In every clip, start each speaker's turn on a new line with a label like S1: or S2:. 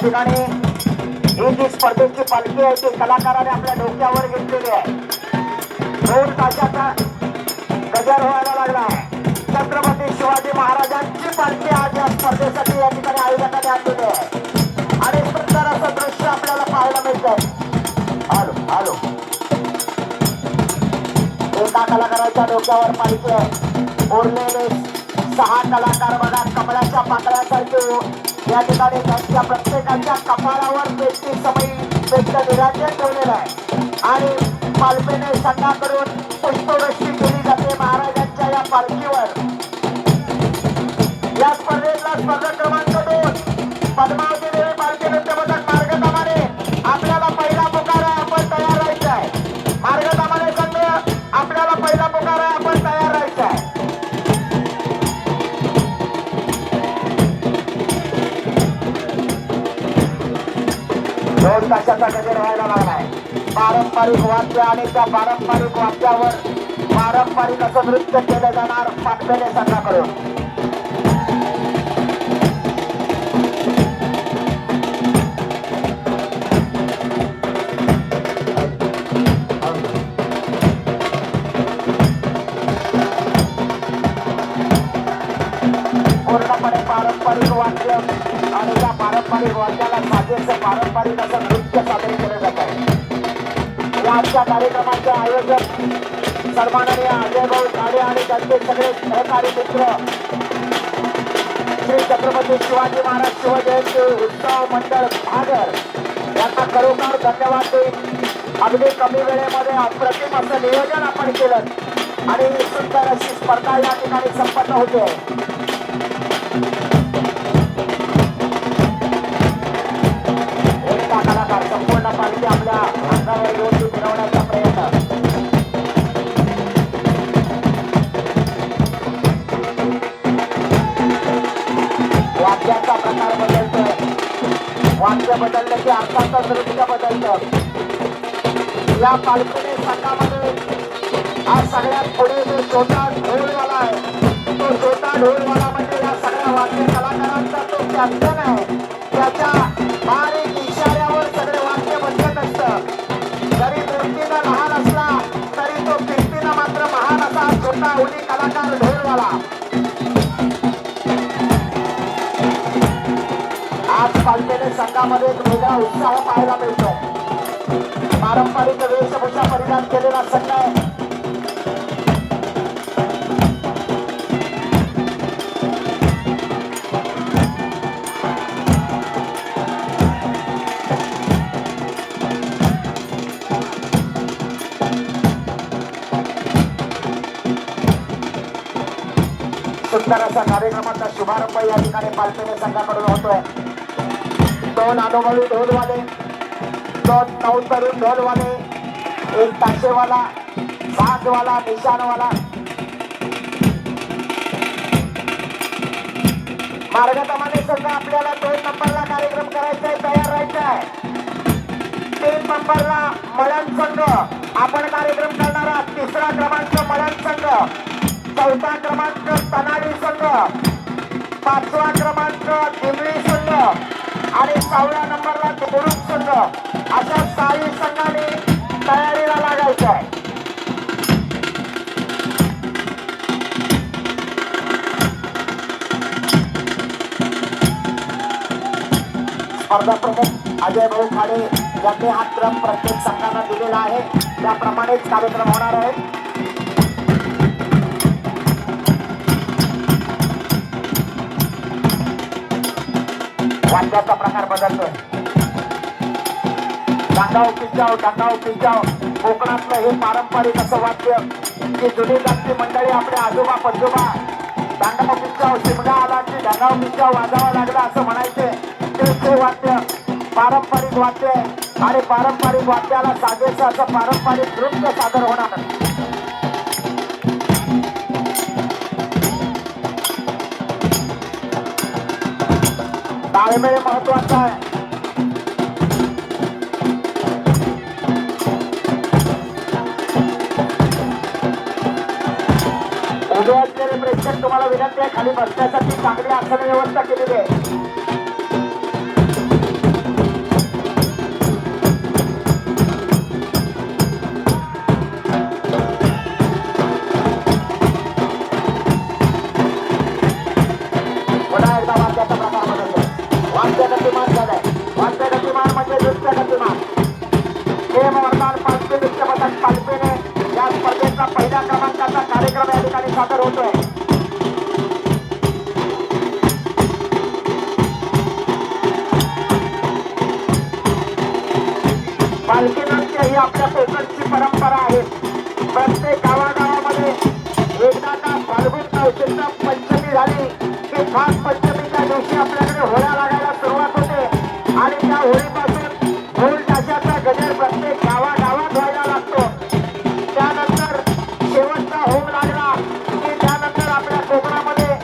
S1: ठिकाणी ही जी स्पर्धेची पालखी आहे ती कलाकाराने आपल्या डोक्यावर घेतलेली आहे. 2 तासाचा गजर व्हायला लागला आहे. छत्रपती शिवाजी महाराजांची पालखी आज या स्पर्धेसाठी या ठिकाणी आयोजकांनी आणलेली आहे आणि सुंदर असं दृश्य आपल्याला पाहायला मिळतंय. आलो आलो एका कलाकाराच्या डोक्यावर पालखी आहे. उरलेले 6 कलाकार बघा कमळाच्या पाकळ्यासारखे या ठिकाणी त्यांच्या प्रत्येकाच्या कपाळावर पेटी समयी पेट निराजन ठेवलेलं आहे आणि पालखीने संघाकडून पुष्पवृष्टी केली जाते महाराजांच्या या पालखीवर. या स्पर्धेतला स्पर्धक क्रमांक 2 पद्मावती देवी पालखी नृत्य पथक मार्गतामाने आपल्याला पहिला पुकार आहे. आपण तयार राहायचं आहे. मार्गतामाने संघ आपल्याला पहिला पुकार आहे. आपण तयार राहायचं आहे. 2 तासाचा गजर व्हायला लागलाय. पारंपरिक वाद्य आणि त्या पारंपरिक वाद्यावर पारंपरिक असं नृत्य केलं जाणार पाटबेले संघाकडून. पूर्णपणे पारंपरिक वाद्य आणि त्या पारंपरिक वाद्याला साजेसं पारंपरिक असं नृत्य सादर केलं जात आहे. या आजच्या कार्यक्रमाचे आयोजक सन्माननीय अजय भाऊ काळे आणि त्यांचे सगळे सहकारी मित्र श्री छत्रपती शिवाजी महाराज शिवजयंती उत्सव मंडळ भागर यांना खरोखर धन्यवाद देईन. अगदी कमी वेळेमध्ये अप्रतिम असं नियोजन आपण केलं आणि सुंदर अशी स्पर्धा या ठिकाणी संपन्न होते. कलाकार संपूर्ण पालखी आपल्या अंगावर घेऊन फिरवण्याचा प्रयत्न. वाद्याचा प्रकार बदलतोय. वाद्य बदललं की अर्थातच नृत्य बदलतं. या पालखीने संघामध्ये आज सगळ्यात पुढे जो छोटा ढोलवाला आहे तो छोटा ढोलवाला म्हणजे या सगळ्या वाद्य कलाकारांचा तो कॅप्टन आहे. त्याच्या बारीक इशाऱ्यावर सगळे वाद्य बदलत असतं. जरी मूर्तीला लहान असला तरी तो कीर्तीला मात्र महान असा छोटा हुली कलाकार ढोलवाला. आज पालखीने संघामध्ये एक वेगळा उत्साह पाहायला मिळतो. पारंपरिक वेशभूषा परिधान केलेला संघ आहे. सुंदर असा कार्यक्रमाचा शुभारंभ या ठिकाणी पालखीने संघाकडून होतोय. 2 अनुभवी ढोलवाले, 2 नवतरुण ढोलवाले, 1 ताशेवाला, साजवाला, निशाणवाला. मार्गतामाने संघ आपल्याला 2 नंबरला कार्यक्रम करायचा आहे. तयार राहायचं आहे. 3 नंबरला मळण संघ आपण कार्यक्रम करणारा. 3रा क्रमांक मळण संघ, 4था क्रमांक तनाडी संघ, 5वा क्रमांक दिमळी संघ आणि 6व्या नंबरला देवरुख संघ. अशा 6 संघांनी तयारीला लागायचं आहे. स्पर्धा प्रमुख अजय भाऊ खाडे यांनी हा क्रम प्रत्येक संघांना दिलेला आहे. त्याप्रमाणेच कार्यक्रम होणार आहे. वाद्याचा प्रकार बदलतोय. डांगाव पिंजाव कोकणातलं हे पारंपरिक असं वाद्य की जुनी जाती मंडळी आपले आजोबा पंजोबा डांगाव पिंजाव शिमगा आला की डांगाव पिंजाव वाजावा लागला असं म्हणायचे. ते वाद्य पारंपरिक वाद्य आहे आणि पारंपरिक वाद्याला साजेसं असं पारंपरिक नृत्य सादर होणार. ताळमेळ महत्वाचा आहे. उभे असलेले प्रेक्षक तुम्हाला विनंती आहे खाली बसण्यासाठी चांगली आसन व्यवस्था केलेली आहे. ही आपल्या कोकणची परंपरा आहे. प्रत्येक गावागावामध्ये एकदा का फाल्गुन नवशीचा पंचमी झाली की खास पंचमीच्या दिवशी आपल्याकडे होळ्या लागायला सुरुवात होते आणि त्या होळीपासून ढोल ताशाचा गजर प्रत्येक गावागावात व्हायला लागतो. त्यानंतर शेवटचा होम लागला की त्यानंतर आपल्या कोकणामध्ये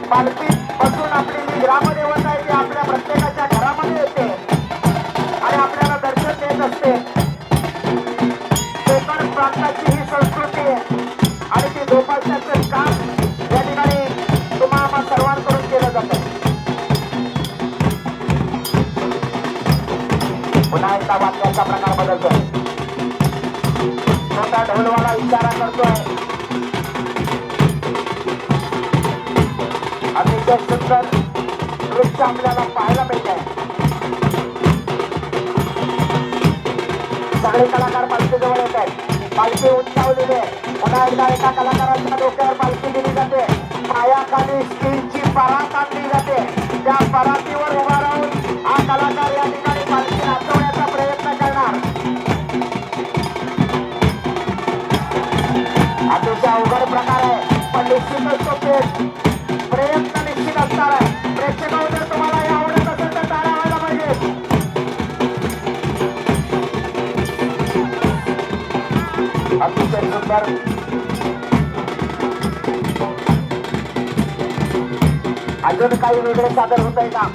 S1: पालखी बसून आपली जी ग्रामदेवता आहे ती आपल्या प्रत्येकाच्या घरामध्ये येते आणि आपल्याला दर्शन देत असते. कोकण प्रांताची ही संस्कृती आहे आणि ती जोपासण्याचं काम या ठिकाणी तुम्हाला सर्वांकडून केलं जातं. पुन्हा एकदा वाक्याचा प्रकार बदलतोय. छोटा ढोलवाला इशारा करतोय. अतिशय सुंदर दृश्य आपल्याला पाहायला मिळत आहे. सगळे कलाकार पालखीजवळ येत आहेत. पालखी उंचावलेली आहे. पुन्हा एकदा एका कलाकाराच्या डोक्यावर पालखी दिली जाते. पायाखाली स्टीलची परात आणली जाते. त्या परातीवर उभा राहून हा कलाकार या ठिकाणी पालखी नाचवण्याचा प्रयत्न करणार. अतिशय अवघड प्रकार आहे पण निश्चितच तो प्रयत्न निश्चित असणार आहे. प्रेक्षकांनो जर तुम्हाला हे आवडत असेल तर टाळ्या व्हायला पाहिजे. अतिशय सुंदर अजून काही वेगळे सादर होत आहे का?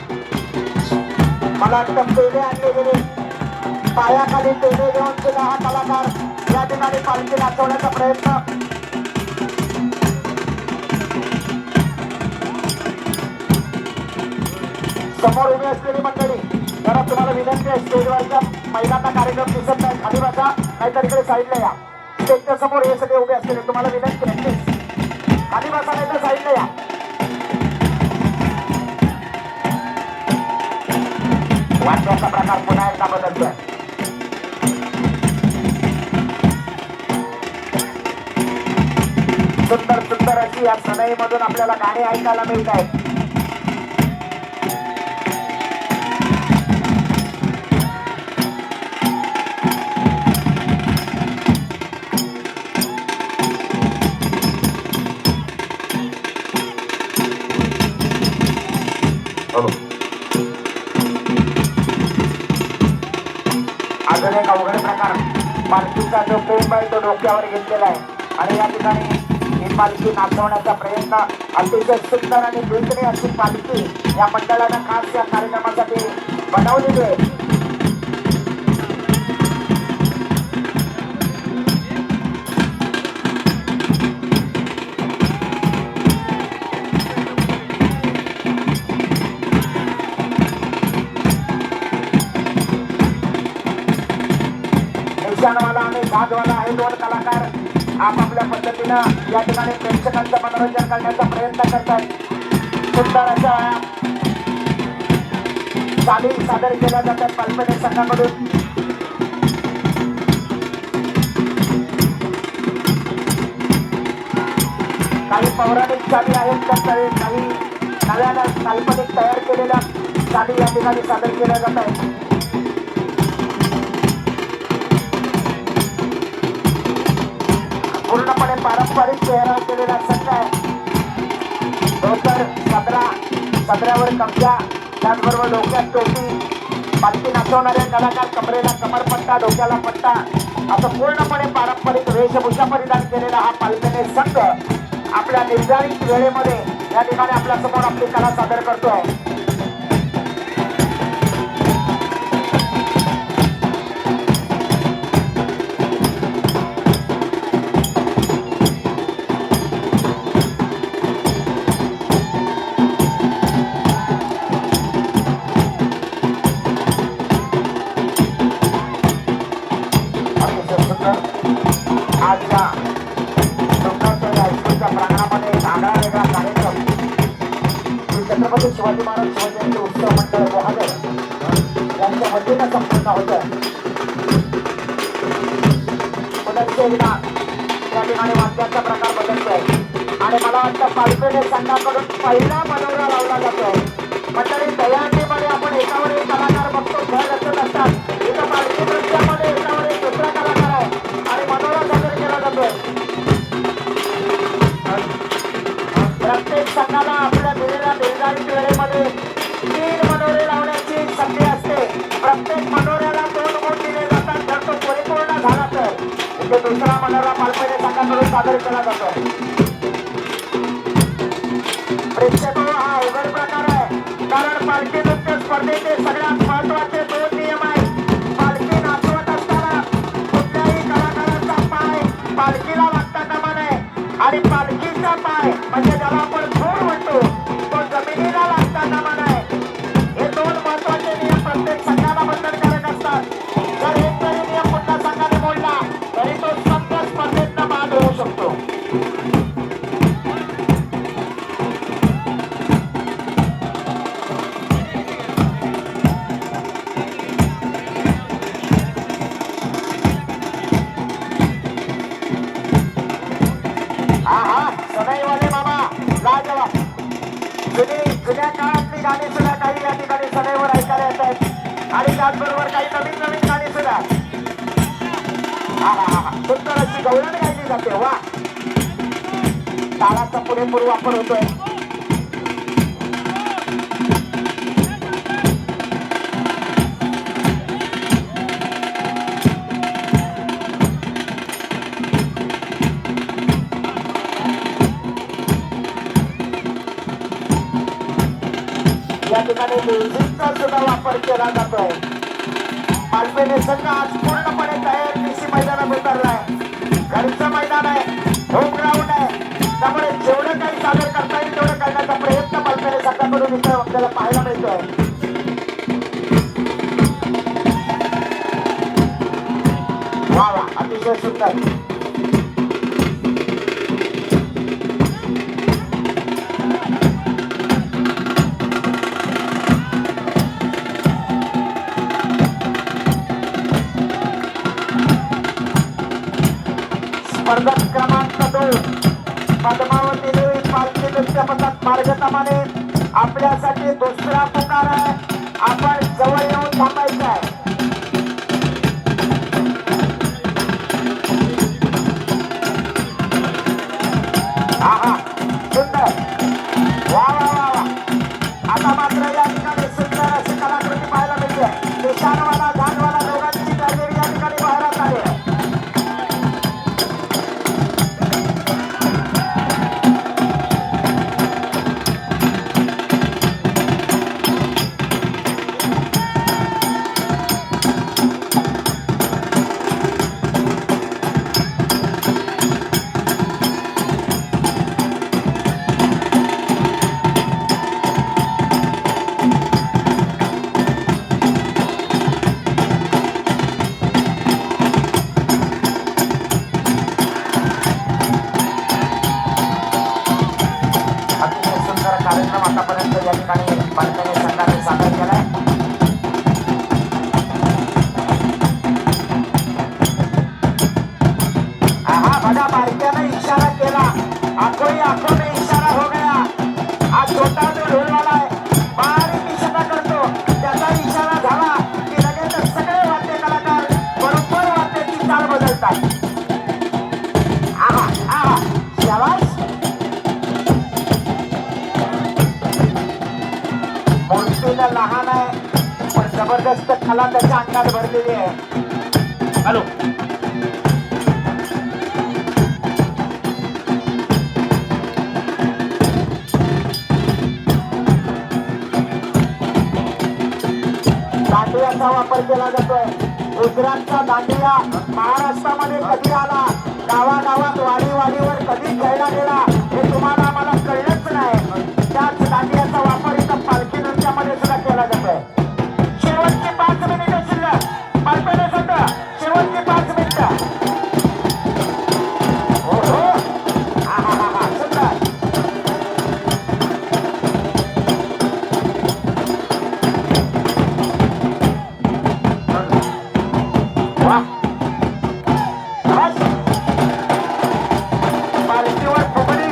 S1: मला वाटतं पेढे आणले गेले. पायाखाली पेढे घेऊन सुद्धा हा कलाकार या ठिकाणी पालखी नाचवण्याचा प्रयत्न. समोर उभी असलेली मंडळी जरा तुम्हाला विनंती आहे, स्टेजवरच्या महिलांना कार्यक्रम दिसत नाही, खाली बसा, नाहीतर इकडे साईडला या. स्टेजच्या समोर हे सगळे उभे असलेले तुम्हाला विनंती आहे, प्लीज खाली बसा, नाहीतर साईडला या. वाद्याचा प्रकार पुन्हा एकदा बदलतोय. सुंदर सुंदर अशी या सनईमधून आपल्याला गाणी ऐकायला मिळत आहेत. अजून एक अवघड प्रकार, पालखीचा जो पेंब आहे तो डोक्यावर घेतलेला आहे आणि या ठिकाणी ही पालखी नाचवण्याचा प्रयत्न. अतिशय सुंदर आणि देखणी अशी पालखी या मंडळानं खास या कार्यक्रमासाठी बनवलेली आहे. निशाणवाला आणि भागवाला हे दोन कलाकार आपापल्या पद्धतीनं या ठिकाणी प्रेक्षकांचं मनोरंजन करण्याचा प्रयत्न करतात. सुंदर अशा चाली सादर केल्या जातात पालखी संघाकडून. काही पौराणिक चाली आहेत तर काही नव्यानं काल्पनिक तयार केलेल्या चाली या ठिकाणी सादर केल्या जात आहेत. पूर्णपणे पारंपरिक पेहराव केलेला संघ आहे. धोतर, सदरावर कमजा, त्याचबरोबर डोक्यात टोपी, पालखी नाचवणारे कलाकार कमरेला कमरपट्टा, डोक्याला पट्टा, असं पूर्णपणे पारंपरिक वेशभूषा परिधान केलेला हा पालखीने संघ आपल्या निर्धारित वेळेमध्ये या ठिकाणी आपल्या समोर आपली कला सादर करतोय. आजच्या प्रांगणामध्ये एक आगळा वेगळा कार्यक्रम छत्रपती शिवाजी महाराज शिवजयंती उत्सव मंडळ गोहागर यांच्या वतीनं संपन्न होतं. पुनश्च या ठिकाणी वाद्याचा प्रकार बदलतोय आणि मला वाटतं पालखेडे संघाकडून पहिला मनोरा लावला जातोय. मंडळी दहीहंडीमध्ये आपण एकावर एक कलाकार बघतो, घर रचत असतात. इथं पालखी नृत्यामध्ये एकावर एक ते दुसरा मनोरा पालखी संघाकडून सादर केला जातो. प्रेक्षक हा अवघड प्रकार आहे, कारण पालखी नृत्य स्पर्धेचे सगळ्यात महत्वाचे 2 नियम आहेत. पालखी नाचवत असताना कुठल्याही कलाकाराचा पाय पालखीला लागता कामा नये आणि पालखीचा पाय म्हणजे ज्याला आपण धूळ म्हणतो तो जमिनीला लागता कामा नये. हे 2 महत्वाचे नियम प्रत्येक संघाला बंधनकारक असतात. जर एक जरी नियम कुठल्या संघाने मोडला तरी तो संघ स्पर्धेतनं बाद होऊ शकतो. सदैवाले मामा लाजवाब. जुन्या काळातली गाणी सुद्धा काही या ठिकाणी सदैवर ऐकायला येत आहेत आणि त्याचबरोबर काही नवीन नवीन गाणी सुद्धा. सुंदर अशी गवळण गायली जाते. वा, तालाचा पुरेपूर वापर होतोय. या ठिकाणी म्युझिकचा सुद्धा वापर केला जातोय. मालपेणे संघ आज पूर्णपणे तयार कृषी मैदानात उतरलाय. घरचं मैदान आहे, होम ग्राउंड आहे, त्यामुळे जेवढं काही सादर करता येईल तेवढं करण्याचा प्रयत्न मालपेणे संघाकडून इथं आपल्याला पाहायला मिळतोय. वा वा, अतिशय सुंदर. स्पर्धक क्रमांक 2 पद्मावती देवी पालखी नृत्य पथक मार्गक्रमाने आपल्यासाठी दुसरा पुकार आहे. आपण जवळ येऊन थांबायचं आहे. हा सुंदर. वा वा वा वा. आता मात्र या ठिकाणी सुंदर अशी कलाकृती पाहायला मिळते. निशाणवाला झाडवाला दोघांची ट्रॅजेडी या ठिकाणी बाहेर आली आहे. कार्यक्रम आतापर्यंत या ठिकाणी पालखी संघाने सादर केलाय. हा बघा, बारक्याने इशारा केला. आंखों में इशारा हो गया. हा छोटा जो ढोलवाला आहे बारीक इशारा करतो. त्याचा इशारा झाला की लगेच सगळे वाद्य कलाकार बरोबर वाद्याची चाल बदलतात. शाबास. मूर्तीला लहान आहे पण जबरदस्त कला त्याच्या अंगात भरलेली आहे. हॅलो, दांडियाचा वापर केला जातोय. गुजरातचा दांडिया महाराष्ट्रामध्ये कधी आला, गावागावात वाडीवर कधी खेळला गेला हे तुम्हाला आम्हाला कळलंच नाही. त्याच दांडियाचा वापर इथं पालखी नृत्यामध्ये सुद्धा केला जातोय. शेवटचे 5 मिनिटं शिल्लक. पालखीने सुद्धा शेवटचे 5 मिनिटं. हो हो, हा सुंदर. वा, पालखीवर फुगडी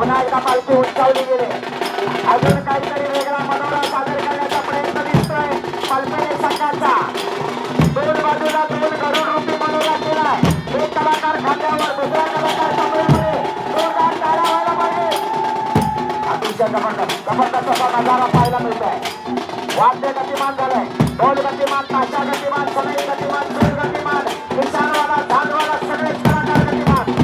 S1: पुन्हा एकदा पालखी उंचावली गेली. अजून काहीतरी वेगळा मनोरा सादर करण्याचा प्रयत्न दिसतोय पालखी संघाचा. दोन बाजूला दोन गरुड रूपी मनोरा केलाय. एक कलाकार खांद्यावर, दुसरा कलाकार कमरेमध्ये. जोरदार टाळ्या व्हायला पाहिजे. अतिशय जबरदस्त असा नजारा पाहायला मिळतोय. वाद्य गतिमान झालंय. ढोल गतिमान, ताशा गतिमान, सनई गतिमान, सूर गतिमान, निशाणवाला, झालवाला, सगळेच कलाकार गतिमान.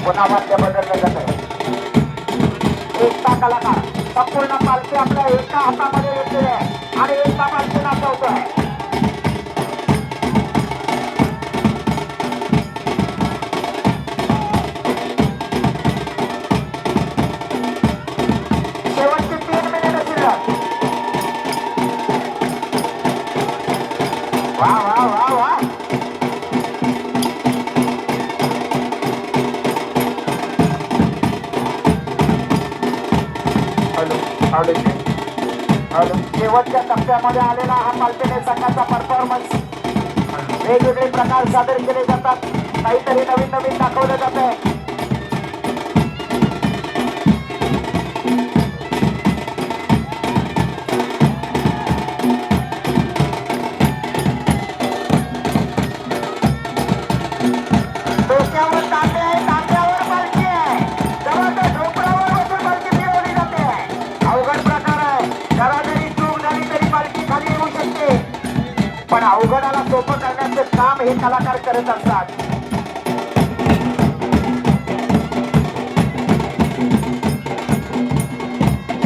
S1: पुन्हा वाद्य बदललं जातंय. एकटा कलाकार संपूर्ण पालखी आपल्या एका हातामध्ये येते आणि एका पालखी नाचवतोय. शेवटची 3 मिनिटं शिल्लक. वा वा वा वा. शेवटच्या टप्प्यामध्ये आलेला हा पालखी संघाचा परफॉर्मन्स. वेगवेगळे प्रकार सादर केले जातात. काहीतरी नवीन नवीन दाखवलं जात आहे. डोक्यावर तांबे आहे, तांब्यावर पालखी आहे. जवळच्या झोपड्यावर बसून पालखी फिरवली जाते. अवघड प्रकार आहे. जरा जरी चूक झाली तरी पालखी खाली येऊ शकते. पण अवघडाला सोपं करण्याचे काम हे कलाकार करत असतात.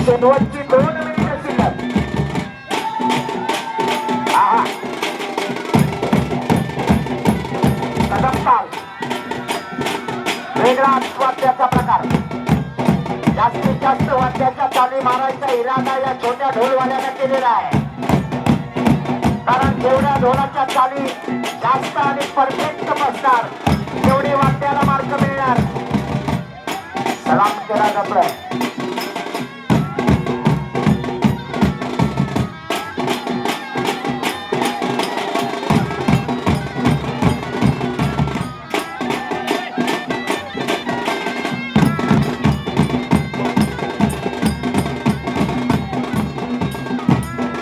S1: शेवटची 2 मिनिटं शिल्लक. आहा, कदमताल वेगळा वाद्याचा प्रकार. जास्तीत जास्त वाद्याच्या चाली मारायचा इरादा या छोट्या ढोलवाल्याने केलेला आहे. कारण जेवढ्या ढोलाच्या चाली जास्त आणि परफेक्ट बसणार तेवढे वाद्याला मार्क मिळणार. सलाम केला जातोय.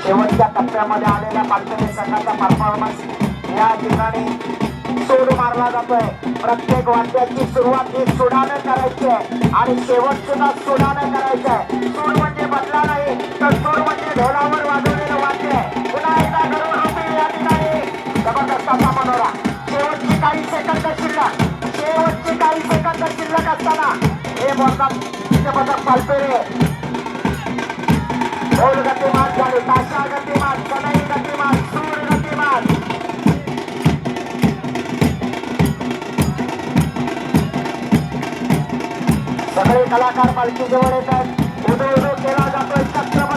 S1: शेवटच्या टप्प्यामध्ये आलेल्या पालखी संघाचा परफॉर्मन्स या ठिकाणी सूर मारला जातोय. प्रत्येक वाद्याची सुरुवात ही सुडानं करायची आहे आणि शेवट सुद्धा सुडानं करायचं आहे. सूर म्हणजे बदला नाही, तर सूर म्हणजे ढोलावर वाजवलेलं वाद्य आहे. पुन्हा एकदा गरुड रूपी या ठिकाणी जबरदस्त असा मनोरा. शेवटची काही सेकंद शिल्लक. शेवटची काही सेकंद शिल्लक असताना हे मोठा पालपेरे. ढोल गतिमान झाले, ताशा गतिमान, सनई गतिमान, सूर गतिमान. सगळे कलाकार पालखी जवळ येतात. उदो उदो केला जातोय. छत्रपती